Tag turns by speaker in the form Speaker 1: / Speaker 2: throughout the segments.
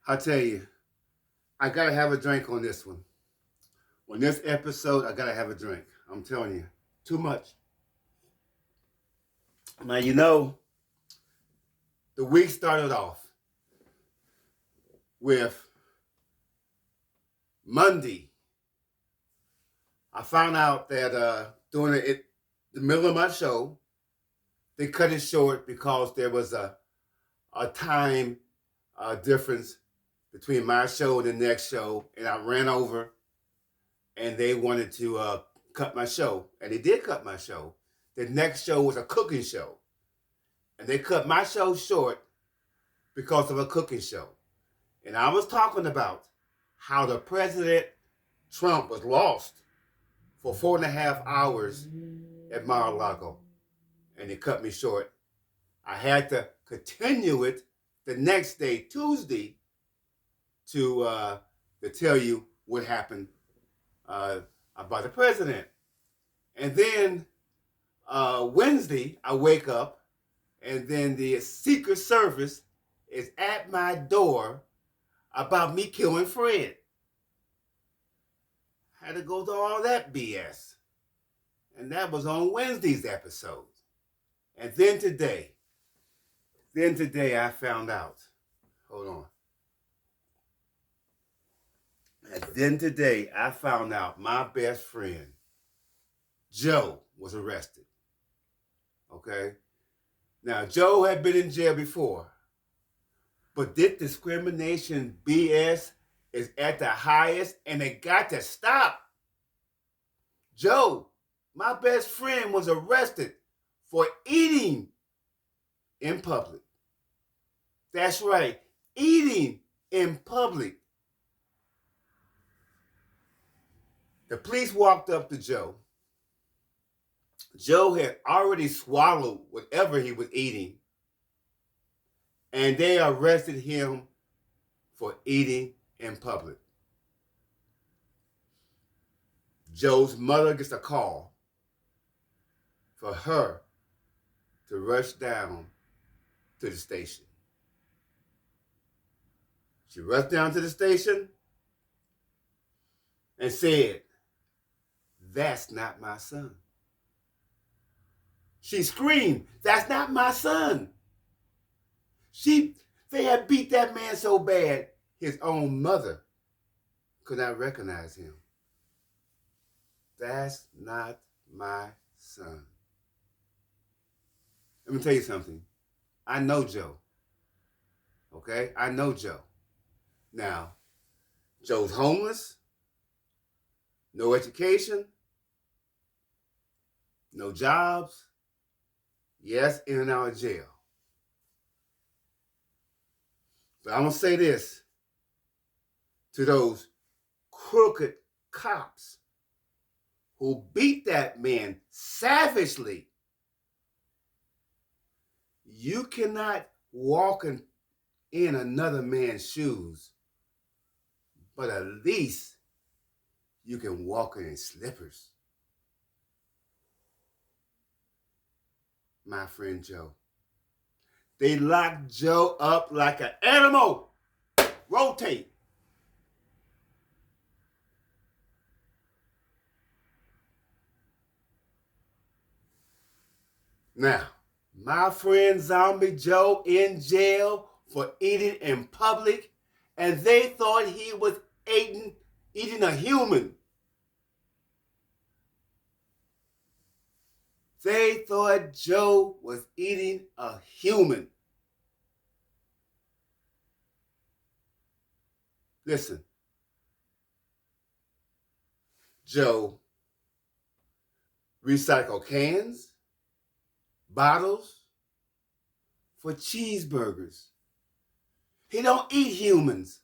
Speaker 1: I tell you, I gotta have a drink on this one. On this episode, I gotta have a drink. I'm telling you, too much. Now, the week started off with Monday. I found out that during the middle of my show, they cut it short because there was a time difference between my show and the next show, and I ran over, and they wanted to cut my show, and they did cut my show. The next show was a cooking show, and they cut my show short because of a cooking show. And I was talking about how the President Trump was lost for 4.5 hours at Mar-a-Lago, and they cut me short. I had to continue it the next day, Tuesday, to tell you what happened about the president. And then Wednesday, I wake up, and then the Secret Service is at my door about me killing Fred. I had to go through all that BS. And that was on Wednesday's episode. And then today I found out. Hold on. And then today I found out my best friend, Joe, was arrested. Okay? Now, Joe had been in jail before, but this discrimination BS is at the highest, and they got to stop. Joe, my best friend, was arrested for eating in public. That's right, eating in public. The police walked up to Joe. Joe had already swallowed whatever he was eating, and they arrested him for eating in public. Joe's mother gets a call for her to rush down to the station. She rushed down to the station and said, "That's not my son." She screamed, "That's not my son." They had beat that man so bad, his own mother could not recognize him. That's not my son. Let me tell you something. I know Joe. Okay? I know Joe. Now, Joe's homeless, no education, no jobs, yes, in and out of jail. But I'm going to say this to those crooked cops who beat that man savagely. You cannot walk in another man's shoes, but at least you can walk in his slippers. My friend Joe. They locked Joe up like an animal. Rotate. Now, my friend Zombie Joe in jail for eating in public, and they thought he was eating a human. They thought Joe was eating a human. Listen, Joe recycled cans, bottles for cheeseburgers. He don't eat humans.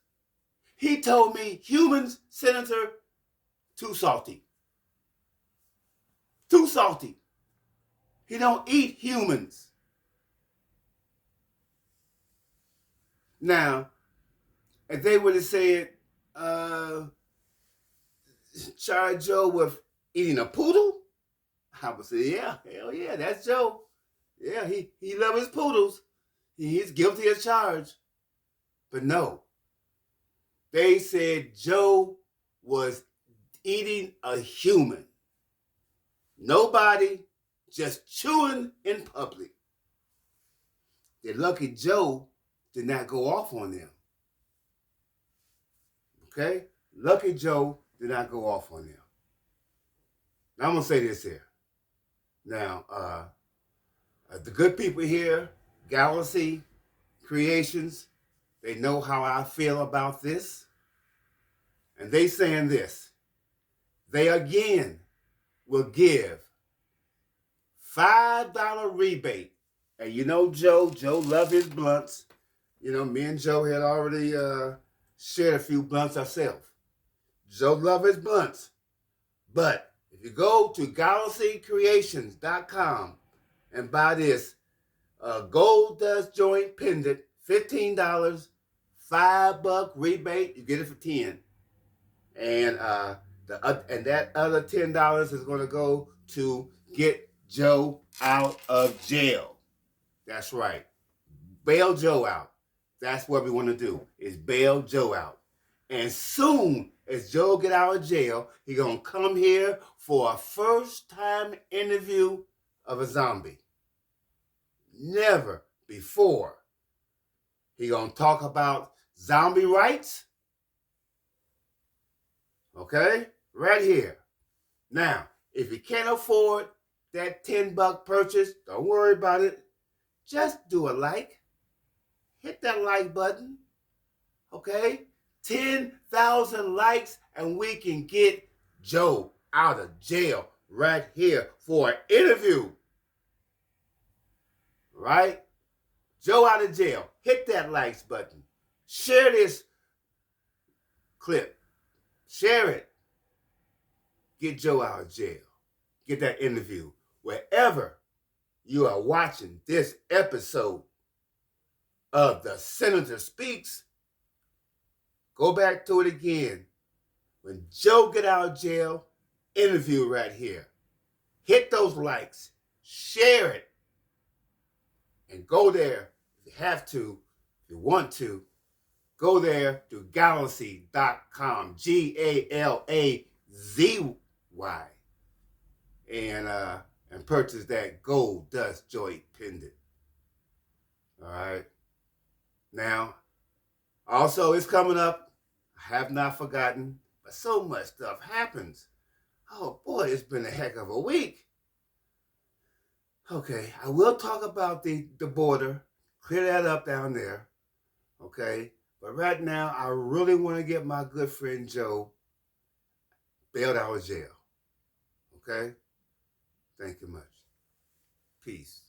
Speaker 1: He told me, "Humans, Senator, too salty. Too salty." He don't eat humans. Now, if they would have said, charge Joe with eating a poodle, I would say, yeah, hell yeah, that's Joe. Yeah, he loves his poodles. He's guilty as charged. But no, They said Joe was eating a human. Nobody, just chewing in public. The Lucky Joe did not go off on them. Okay? Lucky Joe did not go off on them. Now I'm going to say this here. Now, the good people here, Galaxy Creations, they know how I feel about this. And they saying this. They again will give $5 rebate. And you know Joe loved his blunts. You know, me and Joe had already shared a few blunts ourselves. Joe loved his blunts. But if you go to galaxycreations.com and buy this Gold Dust Joint pendant, $15, $5 rebate, you get it for $10. And that other $10 is going to go to get Joe out of jail. That's right. Bail Joe out. That's what we want to do, is bail Joe out. And soon as Joe get out of jail, he going to come here for a first-time interview of a zombie. Never before. He going to talk about zombie rights. Okay? Right here. Now, if you can't afford that $10 purchase, don't worry about it. Just do a like. Hit that like button. Okay? 10,000 likes and we can get Joe out of jail right here for an interview. Right? Joe out of jail. Hit that likes button. Share this clip. Share it. Get Joe out of jail. Get that interview. Wherever you are watching this episode of The Senator Speaks, go back to it again. When Joe get out of jail, interview right here. Hit those likes. Share it. And go there if you have to, if you want to. Go there to galaxy.com, GALAZY, and purchase that Gold Dust Joint pendant. All right. Now, also it's coming up. I have not forgotten, but so much stuff happens. Oh boy, it's been a heck of a week. Okay, I will talk about the border, clear that up down there. Okay. But right now, I really want to get my good friend Joe bailed out of jail. Okay? Thank you much. Peace.